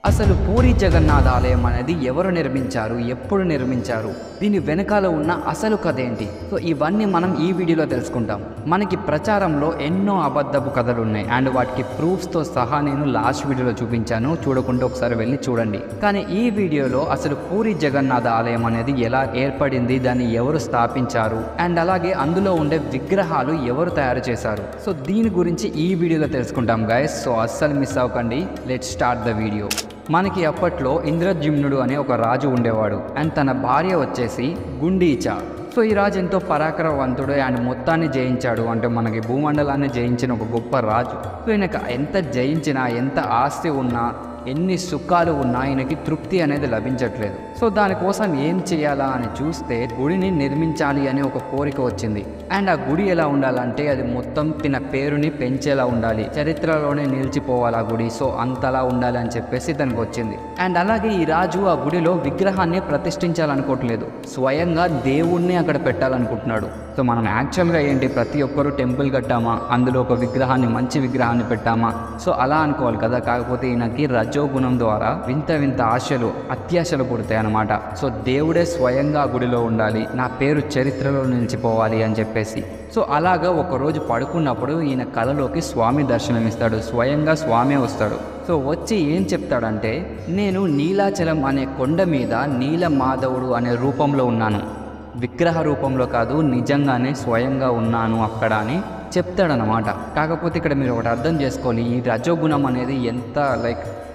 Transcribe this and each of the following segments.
అసలు పూరి జగన్నాథ ఆలయం అనేది ఎవరు నిర్మించారు, ఎప్పుడు నిర్మించారు, దీని వెనకాల ఉన్న అసలు కథ ఏంటి? సో ఇవన్నీ మనం ఈ వీడియోలో తెలుసుకుంటాం. మనకి ప్రచారంలో ఎన్నో అబద్ధపు కథలు ఉన్నాయి అండ్ వాటికి ప్రూఫ్స్తో సహా నేను లాస్ట్ వీడియోలో చూపించాను, చూడకుండా ఒకసారి వెళ్ళి చూడండి. కానీ ఈ వీడియోలో అసలు పూరి జగన్నాథ ఆలయం అనేది ఎలా ఏర్పడింది, దాన్ని ఎవరు స్థాపించారు అండ్ అలాగే అందులో ఉండే విగ్రహాలు ఎవరు తయారు చేశారు, సో దీని గురించి ఈ వీడియోలో తెలుసుకుంటాం గైస్. సో అస్సలు మిస్ అవ్వకండి. Let's start the video. మనకి అప్పట్లో ఇంద్రజిమ్నుడు అనే ఒక రాజు ఉండేవాడు అండ్ తన భార్య వచ్చేసి గుండీచా. సో ఈ రాజు ఎంతో పరాక్రమవంతుడు అండ్ మొత్తాన్ని జయించాడు, అంటే మనకి భూమండలాన్ని జయించిన ఒక గొప్ప రాజు. సో ఈయనకు ఎంత జయించినా, ఎంత ఆస్తి ఉన్నా, ఎన్ని సుఖాలు ఉన్నా ఈయనకి తృప్తి అనేది లభించట్లేదు. సో దానికోసం ఏం చేయాలా అని చూస్తే గుడిని నిర్మించాలి అనే ఒక కోరిక వచ్చింది. అండ్ ఆ గుడి ఎలా ఉండాలంటే అది మొత్తం తన పేరుని పెంచేలా ఉండాలి, చరిత్రలోనే నిలిచిపోవాలి ఆ గుడి, సో అంతలా ఉండాలి అని చెప్పేసి తనకు వచ్చింది. అండ్ అలాగే ఈ రాజు ఆ గుడిలో విగ్రహాన్ని ప్రతిష్ఠించాలనుకోవట్లేదు, స్వయంగా దేవుణ్ణి అక్కడ పెట్టాలనుకుంటున్నాడు. సో మనం యాక్చువల్గా ఏంటి, ప్రతి ఒక్కరు టెంపుల్ కట్టామా, అందులో ఒక విగ్రహాన్ని, మంచి విగ్రహాన్ని పెట్టామా, సో అలా అనుకోవాలి కదా. కాకపోతే ఈయనకి రజోగుణం ద్వారా వింత వింత ఆశలు, అత్యాశలు పుడతాయి అన్నమాట. సో దేవుడే స్వయంగా గుడిలో ఉండాలి, నా పేరు చరిత్రలో నిలిచిపోవాలి అని చెప్పేసి. సో అలాగా ఒకరోజు పడుకున్నప్పుడు ఈయన కలలోకి స్వామి దర్శనమిస్తాడు, స్వయంగా స్వామి వస్తాడు. సో వచ్చి ఏం చెప్తాడంటే, నేను నీలాచలం అనే కొండ మీద నీలమాధవుడు అనే రూపంలో ఉన్నాను, విగ్రహ రూపంలో కాదు, నిజంగానే స్వయంగా ఉన్నాను అక్కడ అని చెప్తాడనమాట. కాకపోతే ఇక్కడ మీరు ఒకటి అర్థం చేసుకోవాలి, ఈ రజోగుణం అనేది ఎంత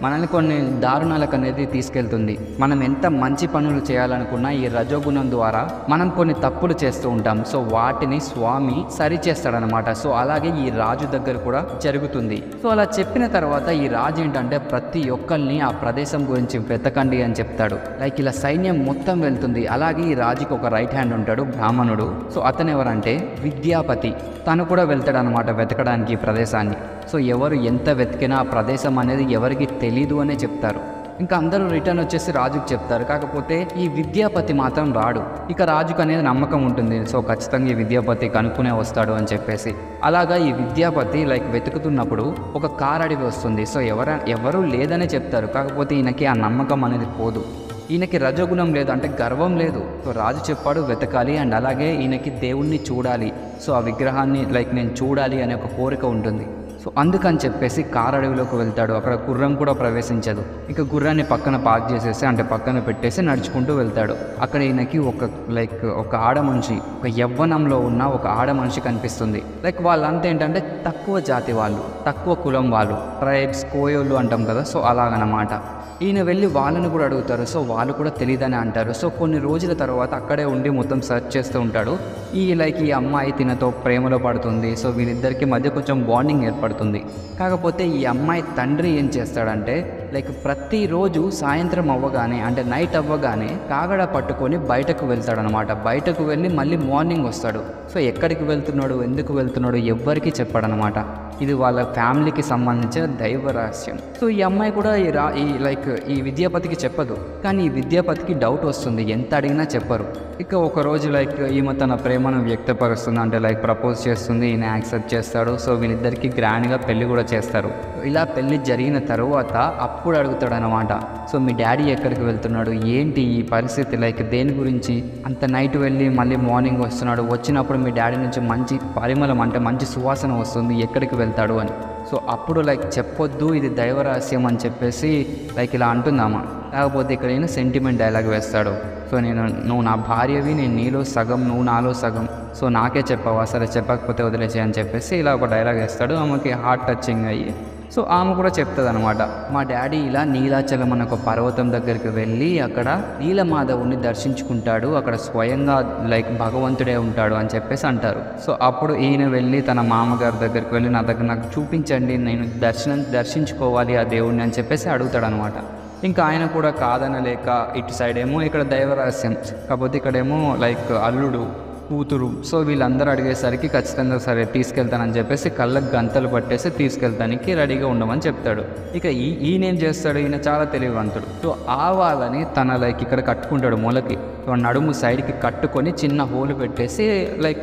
మనల్ని కొన్ని దారుణాలకు అనేది తీసుకెళ్తుంది. మనం ఎంత మంచి పనులు చేయాలనుకున్నా ఈ రజోగుణం ద్వారా మనం కొన్ని తప్పులు చేస్తూ ఉంటాం. సో వాటిని స్వామి సరి చేస్తాడనమాట. సో అలాగే ఈ రాజు దగ్గర కూడా జరుగుతుంది. సో అలా చెప్పిన తర్వాత ఈ రాజు ఏంటంటే ప్రతి ఒక్కరిని ఆ ప్రదేశం గురించి వెతకండి అని చెప్తాడు. ఇలా సైన్యం మొత్తం వెళ్తుంది. అలాగే ఈ రాజుకి ఒక రైట్ హ్యాండ్ ఉంటాడు, బ్రాహ్మణుడు. సో అతను ఎవరంటే విద్యాపతి. తను కూడా వెళ్తాడు అనమాట వెతకడానికి ఈ ప్రదేశాన్ని. సో ఎవరు ఎంత వెతికినా ఆ ప్రదేశం అనేది ఎవరికి తెలీదు అనే చెప్తారు. ఇంకా అందరూ రిటర్న్ వచ్చేసి రాజుకి చెప్తారు. కాకపోతే ఈ విద్యాపతి మాత్రం రాడు. ఇక రాజుకు అనేది నమ్మకం ఉంటుంది, సో ఖచ్చితంగా ఈ విద్యాపతి కనుక్కునే వస్తాడు అని చెప్పేసి. అలాగా ఈ విద్యాపతి వెతుకుతున్నప్పుడు ఒక కారడివి వస్తుంది. సో ఎవరు లేదనే చెప్తారు. కాకపోతే ఈయనకి ఆ నమ్మకం అనేది పోదు. ఈయనకి రజోగుణం లేదు, అంటే గర్వం లేదు. సో రాజు చెప్పాడు వెతకాలి అండ్ అలాగే ఈయనకి దేవుణ్ణి చూడాలి, సో ఆ విగ్రహాన్ని నేను చూడాలి అనే ఒక కోరిక ఉంటుంది. సో అందుకని చెప్పేసి కారడవిలోకి వెళ్తాడు. అక్కడ గుర్రం కూడా ప్రవేశించదు. ఇక గుర్రాన్ని పక్కన పార్క్ చేసేసి, అంటే పక్కన పెట్టేసి నడుచుకుంటూ వెళ్తాడు. అక్కడ ఈయనకి ఒక ఆడ మనిషి, ఒక యవ్వనంలో ఉన్న ఒక ఆడ మనిషి కనిపిస్తుంది. వాళ్ళంతా ఏంటంటే తక్కువ జాతి వాళ్ళు, తక్కువ కులం వాళ్ళు, ట్రైబ్స్, కోయోళ్ళు అంటాం కదా, సో అలాగనమాట. ఈయన వెళ్ళి వాళ్ళని కూడా అడుగుతారు. సో వాళ్ళు కూడా తెలియదని అంటారు. సో కొన్ని రోజుల తర్వాత అక్కడే ఉండి మొత్తం సెర్చ్ చేస్తూ ఉంటాడు. ఈ అమ్మాయి తినతో ప్రేమలో పడుతుంది. సో వీళ్ళిద్దరికి మధ్య కొంచెం బాండింగ్ ఏర్పడుతుంది. కాకపోతే ఈ అమ్మాయి తండ్రి ఏం చేస్తాడంటే ప్రతిరోజు సాయంత్రం అవ్వగానే, అంటే నైట్ అవ్వగానే కాగడ పట్టుకొని బయటకు వెళ్తాడనమాట. బయటకు వెళ్ళి మళ్ళీ మార్నింగ్ వస్తాడు. సో ఎక్కడికి వెళ్తున్నాడు, ఎందుకు వెళ్తున్నాడు ఎవ్వరికీ చెప్పాడనమాట. ఇది వాళ్ళ ఫ్యామిలీకి సంబంధించిన దైవ రహస్యం. సో ఈ అమ్మాయి కూడా ఈ విద్యాపతికి చెప్పదు. కానీ ఈ విద్యాపతికి డౌట్ వస్తుంది, ఎంత అడిగినా చెప్పరు. ఇక ఒకరోజు ఈమె తన ప్రేమను వ్యక్తపరుస్తుంది, అంటే ప్రపోజ్ చేస్తుంది, ఈయన యాక్సెప్ట్ చేస్తాడు. సో వీళ్ళిద్దరికి గ్రాండ్గా పెళ్లి కూడా చేస్తారు. ఇలా పెళ్లి జరిగిన తర్వాత అప్పుడు అడుగుతాడు అనమాట, సో మీ డాడీ ఎక్కడికి వెళ్తున్నాడు, ఏంటి ఈ పరిస్థితి, దేని గురించి అంత నైట్ వెళ్ళి మళ్ళీ మార్నింగ్ వస్తున్నాడు, వచ్చినప్పుడు మీ డాడీ నుంచి మంచి పరిమళం, అంటే మంచి సువాసన వస్తుంది, ఎక్కడికి వెళ్తాడు అని. సో అప్పుడు చెప్పొద్దు, ఇది దైవ రహస్యం అని చెప్పేసి ఇలా అంటుందామా. కాకపోతే ఇక్కడ నేను సెంటిమెంట్ డైలాగ్ వేస్తాడు. సో నువ్వు నా భార్యవి, నేను నీలో సగం, నువ్వు నాలో సగం, సో నాకే చెప్పావా, సరే చెప్పకపోతే వదిలేసే అని చెప్పేసి ఇలా ఒక డైలాగ్ వేస్తాడు. ఆమెకి హార్ట్ టచింగ్ అయ్యి సో ఆమె కూడా చెప్తుంది అనమాట, మా డాడీ ఇలా నీలాచలం అనే ఒక పర్వతం దగ్గరికి వెళ్ళి అక్కడ నీలమాధవుని దర్శించుకుంటాడు, అక్కడ స్వయంగా భగవంతుడే ఉంటాడు అని చెప్పేసి అంటారు. సో అప్పుడు ఈయన వెళ్ళి తన మామగారి దగ్గరికి వెళ్ళి నాకు చూపించండి, నేను దర్శించుకోవాలి ఆ దేవుడిని అని చెప్పేసి అడుగుతాడు అనమాట. ఇంకా ఆయన కూడా కాదనలేక, ఇటు సైడ్ ఏమో ఇక్కడ దైవ రహస్యం, కాకపోతే ఇక్కడేమో అల్లుడు, కూతురు, సో వీళ్ళందరూ అడిగేసరికి ఖచ్చితంగా సరే తీసుకెళ్తానని చెప్పేసి కళ్ళకు గంతలు పట్టేసి తీసుకెళ్తానికి రెడీగా ఉండమని చెప్తాడు. ఇక ఈయనేం చేస్తాడు, ఈయన చాలా తెలివివంతుడు. సో ఆ వాళ్ళని తన ఇక్కడ కట్టుకుంటాడు మూలకి. సో నడుము సైడ్కి కట్టుకొని చిన్న హోలు పెట్టేసి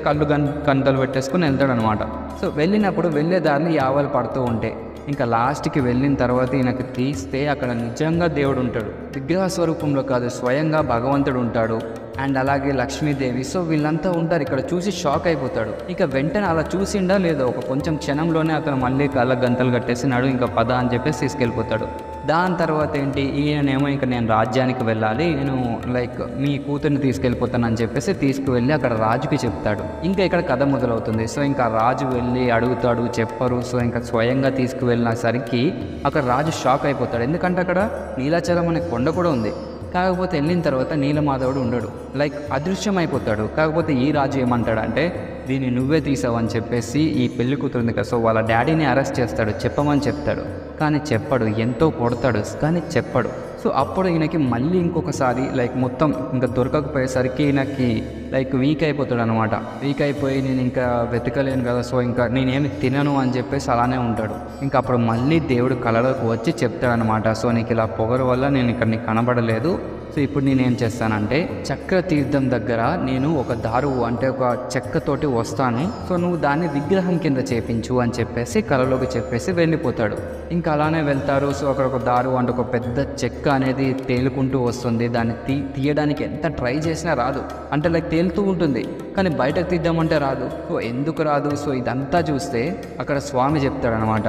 కళ్ళు గంతలు పెట్టేసుకుని వెళ్తాడు అనమాట. సో వెళ్ళినప్పుడు వెళ్ళే దారిని యావలు పడుతూ ఉంటే ఇంకా లాస్ట్కి వెళ్ళిన తర్వాత ఈయనకి తీస్తే అక్కడ నిజంగా దేవుడు ఉంటాడు, విగ్రహ స్వరూపంలో కాదు, స్వయంగా భగవంతుడు ఉంటాడు. అండ్ అలాగే లక్ష్మీదేవి. సో వీళ్ళంతా ఉంటారు. ఇక్కడ చూసి షాక్ అయిపోతాడు. ఇక వెంటనే అలా చూసిండా లేదో ఒక కొంచెం క్షణంలోనే అతను మళ్ళీ కళ్ళ గంతలు కట్టేసినాడు. ఇంకా పద అని చెప్పేసి తీసుకెళ్ళిపోతాడు. దాని తర్వాత ఏంటి, ఈయనేమో ఇంకా నేను రాజ్యానికి వెళ్ళాలి, నేను లైక్ మీ కూతుర్ని తీసుకెళ్ళిపోతానని చెప్పేసి తీసుకువెళ్ళి అక్కడ రాజుకి చెప్తాడు. ఇంకా ఇక్కడ కథ మొదలవుతుంది. సో ఇంకా రాజు వెళ్ళి అడుగుతాడు, చెప్పరు. సో ఇంకా స్వయంగా తీసుకువెళ్ళిన సరికి అక్కడ రాజు షాక్ అయిపోతాడు. ఎందుకంటే అక్కడ నీలాచలం అనే కొండ కూడా ఉంది. కాకపోతే వెళ్ళిన తర్వాత నీలమాధవుడు ఉండడు, లైక్ అదృశ్యం అయిపోతాడు. కాకపోతే ఈ రాజు ఏమంటాడంటే దీన్ని నువ్వే తీసావని చెప్పేసి ఈ పెళ్లి కూతురుంది కదా, సో వాళ్ళ డాడీని అరెస్ట్ చేస్తాడు, చెప్పమని చెప్తాడు. కానీ చెప్పడు, ఎంతో కొడతాడు కానీ చెప్పడు. సో అప్పుడు ఈయనకి మళ్ళీ ఇంకొకసారి లైక్ మొత్తం ఇంకా దొరకకపోయేసరికి ఈయనకి లైక్ వీక్ అయిపోతాడు అనమాట. వీక్ అయిపోయి నేను ఇంకా వెతకలేను కదా, సో ఇంకా నేనేమి తినను అని చెప్పేసి అలానే ఉంటాడు. ఇంకా అప్పుడు మళ్ళీ దేవుడు కళలోకి వచ్చి చెప్తాడనమాట, సో నీకు ఇలా పొగరు వల్ల నేను ఇక్కడ నీకు కనబడలేదు. సో ఇప్పుడు నేనేం చేస్తానంటే చక్ర తీర్థం దగ్గర నేను ఒక దారువు అంటే ఒక చెక్కతోటి వస్తాను, సో నువ్వు దాన్ని విగ్రహం కింద చేపించు అని చెప్పేసి కళలోకి చెప్పేసి వెళ్ళిపోతాడు. ఇంకా అలానే వెళ్తారు. సో అక్కడ ఒక దారువు అంటే ఒక పెద్ద చెక్క అనేది తేలుకుంటూ వస్తుంది. దాన్ని తీయడానికి ఎంత ట్రై చేసినా రాదు, అంటే లైక్ తేలుతూ ఉంటుంది కానీ బయటకు తీద్దామంటే రాదు. సో ఎందుకు రాదు? సో ఇదంతా చూస్తే అక్కడ స్వామి చెప్తాడనమాట,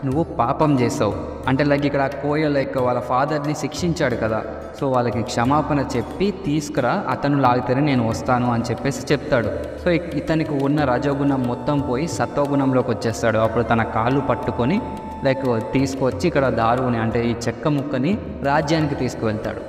నువ్వు పాపం చేసావు అంటే లైక్ ఇక్కడ కోయ లైక్ వాళ్ళ ఫాదర్ని శిక్షించాడు కదా, సో వాళ్ళకి క్షమాపణ చెప్పి తీసుకురా, అతను లాగితేనే నేను వస్తాను అని చెప్పేసి చెప్తాడు. సో ఇతనికి ఉన్న రజోగుణం మొత్తం పోయి సత్వగుణంలోకి వచ్చేస్తాడు. అప్పుడు తన కాళ్ళు పట్టుకొని లైక్ తీసుకొచ్చి ఇక్కడ దారువుని అంటే ఈ చెక్క ముక్కని రాజ్యానికి తీసుకువెళ్తాడు.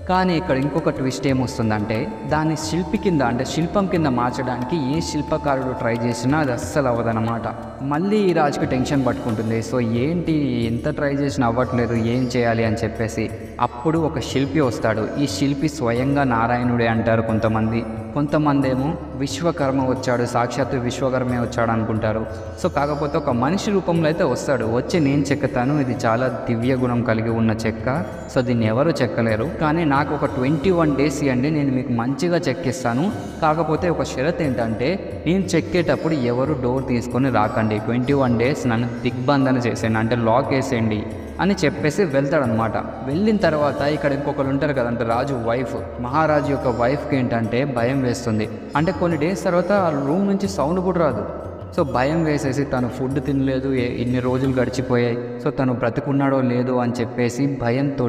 కానీ ఇక్కడ ఇంకొక ట్విస్ట్ ఏమొస్తుందంటే దాన్ని శిల్పి కింద అంటే శిల్పం కింద మార్చడానికి ఏ శిల్పకారుడు ట్రై చేసినా అది అస్సలు అవ్వదన్నమాట. మళ్ళీ ఈ రాజుకి టెన్షన్ పట్టుకుంటుంది. సో ఏంటి ఎంత ట్రై చేసినా అవ్వట్లేదు, ఏం చేయాలి అని చెప్పేసి అప్పుడు ఒక శిల్పి వస్తాడు. ఈ శిల్పి స్వయంగా నారాయణుడే అంటారు కొంతమంది ఏమో విశ్వకర్మ వచ్చాడు, సాక్షాత్తు విశ్వకర్మే వచ్చాడు అనుకుంటారు. సో కాకపోతే ఒక మనిషి రూపంలో అయితే వస్తాడు. వచ్చి నేను చెక్కుతాను, ఇది చాలా దివ్య గుణం కలిగి ఉన్న చెక్క, సో దీన్ని ఎవరు చెక్కలేరు, కానీ నాకు ఒక 21 days ఇవ్వండి, నేను మీకు మంచిగా చెక్కిస్తాను. కాకపోతే ఒక షరత్ ఏంటంటే నేను చెక్కేటప్పుడు ఎవరు డోర్ తీసుకొని రాకండి, 21 days నన్ను దిగ్బంధన చేసేయండి అంటే లాక్ వేసేయండి అని చెప్పేసి వెళ్తాడనమాట. వెళ్ళిన తర్వాత ఇక్కడ ఇంకొకరు ఉంటారు కదంటే రాజు వైఫ్, మహారాజు యొక్క వైఫ్కి ఏంటంటే భయం వేస్తుంది. అంటే కొన్ని డేస్ తర్వాత ఆ రూమ్ నుంచి సౌండ్ కూడా రాదు. సో భయం వేసేసి తను ఫుడ్ తినలేదు, ఇన్ని రోజులు గడిచిపోయాయి, సో తను బ్రతికున్నాడో లేదో అని చెప్పేసి భయంతో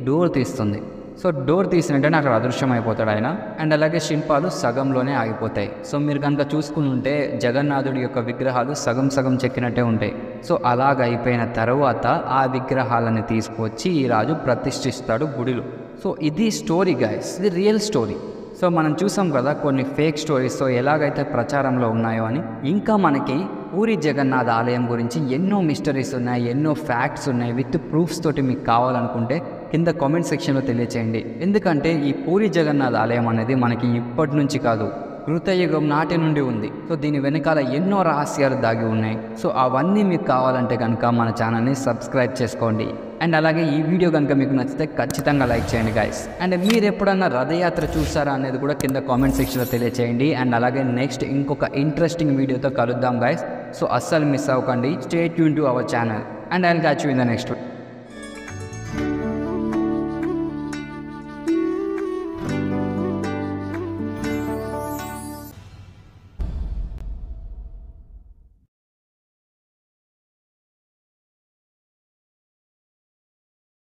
డోర్ తీస్తుంది. సో డోర్ తీసినట్టే అక్కడ అదృశ్యం అయిపోతాడు ఆయన. అండ్ అలాగే శిల్పాలు సగంలోనే ఆగిపోతాయి. సో మీరు కనుక చూసుకుని ఉంటే జగన్నాథుడి యొక్క విగ్రహాలు సగం చెక్కినట్టే ఉంటాయి. సో అలాగ అయిపోయిన తర్వాత ఆ విగ్రహాలను తీసుకొచ్చి ఈ రాజు ప్రతిష్ఠిస్తాడు గుడిలో. సో ఇది స్టోరీ గైస్, ఇది రియల్ స్టోరీ. సో మనం చూసాం కదా కొన్ని ఫేక్ స్టోరీస్ సో ఎలాగైతే ప్రచారంలో ఉన్నాయో అని. ఇంకా మనకి పూరి జగన్నాథ్ ఆలయం గురించి ఎన్నో మిస్టరీస్ ఉన్నాయి, ఎన్నో ఫ్యాక్ట్స్ ఉన్నాయి, విత్ ప్రూఫ్స్ తోటి మీకు కావాలనుకుంటే కింద కామెంట్ సెక్షన్లో తెలియచేయండి. ఎందుకంటే ఈ పూరి జగన్నాథ్ ఆలయం అనేది మనకి ఇప్పటి నుంచి కాదు, కృతయుగం నాటి నుండి ఉంది. సో దీని వెనకాల ఎన్నో రహస్యాలు దాగి ఉన్నాయి. సో అవన్నీ మీకు కావాలంటే కనుక మన ఛానల్ని సబ్స్క్రైబ్ చేసుకోండి. అండ్ అలాగే ఈ వీడియో కనుక మీకు నచ్చితే ఖచ్చితంగా లైక్ చేయండి గైస్. అండ్ మీరు ఎప్పుడన్నా రథయాత్ర చూసారా అనేది కూడా కింద కామెంట్ సెక్షన్లో తెలియచేయండి. అండ్ అలాగే నెక్స్ట్ ఇంకొక ఇంట్రెస్టింగ్ వీడియోతో కలుద్దాం గైస్. సో అస్సలు మిస్ అవ్వకండి. Stay tune to our channel and I will catch you in the next video.